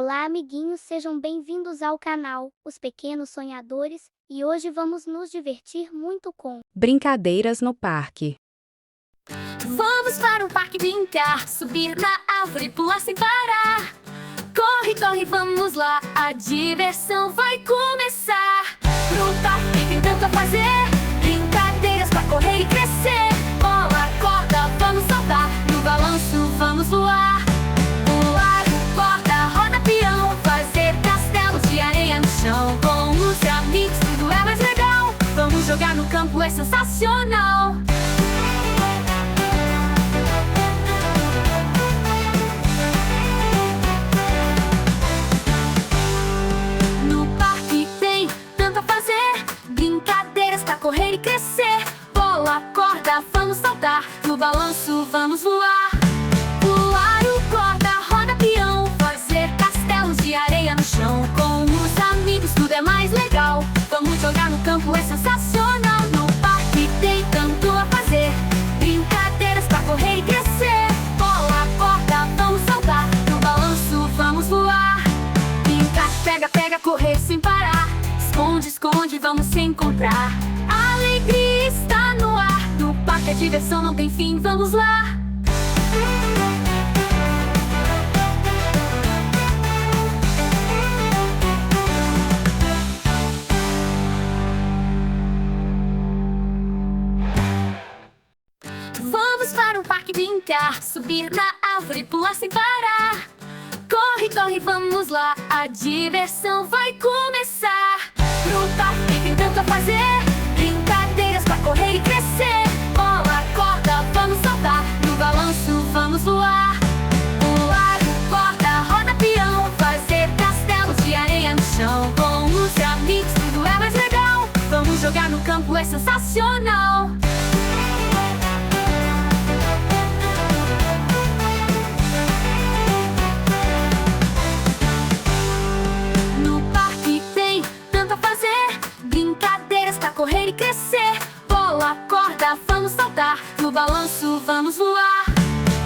Olá, amiguinhos, sejam bem-vindos ao canal Os Pequenos Sonhadores, e hoje vamos nos divertir muito com Brincadeiras no parque. Vamos para o parque brincar, subir na árvore, pular sem parar. Corre, corre, vamos lá, a diversão vai começar. No parque tem tanto a fazer, brincadeiras pra correr e crescer. Bola, corda, vamos saltar, no balanço vamos voar. Pular, corda, roda, peão, fazer castelos de areia no chão. Com os amigos tudo é mais legal, vamos jogar no campo, é sensacional. Correr e crescer, bola, corda, vamos saltar, no balanço vamos voar. Pular o corda, roda, peão, fazer castelos de areia no chão. Com os amigos tudo é mais legal, vamos jogar no campo, é sensacional. No parque tem tanto a fazer, brincadeiras pra correr e crescer. Bola, corda, vamos saltar, no balanço vamos voar. Brincar, pega, pega, correr sem parar. Esconde, esconde, vamos se encontrar. A alegria está no ar, no parque a diversão não tem fim, vamos lá. Vamos para o parque brincar, subir na árvore, pular sem parar. Corre, corre, vamos lá, a diversão vai começar. No parque tem tanto a fazer, brincadeiras pra correr e crescer. Bola, corda, vamos saltar, no balanço vamos voar. Pular, corda, roda, peão, fazer castelos de areia no chão. Com os amigos tudo é mais legal, vamos jogar no campo, é sensacional. Correr e crescer, bola, corda, vamos saltar, no balanço vamos voar.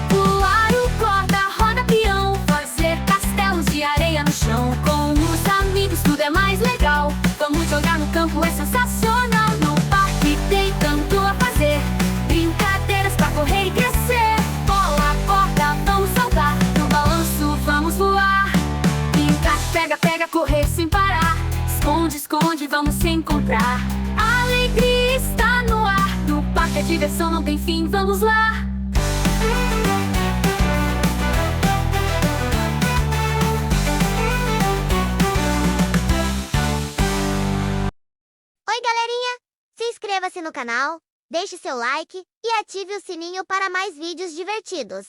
Pular o corda, roda, peão, fazer castelos de areia no chão. Com os amigos tudo é mais legal, vamos jogar no campo, é sensacional. No parque tem tanto a fazer, brincadeiras pra correr e crescer. Bola, corda, vamos saltar, no balanço vamos voar. Brincar, pega, pega, correr sem parar. Esconde, esconde, vamos se encontrar. A alegria está no ar, no parque a diversão não tem fim, vamos lá. Oi, galerinha! Se inscreva-se no canal, deixe seu like e ative o sininho para mais vídeos divertidos.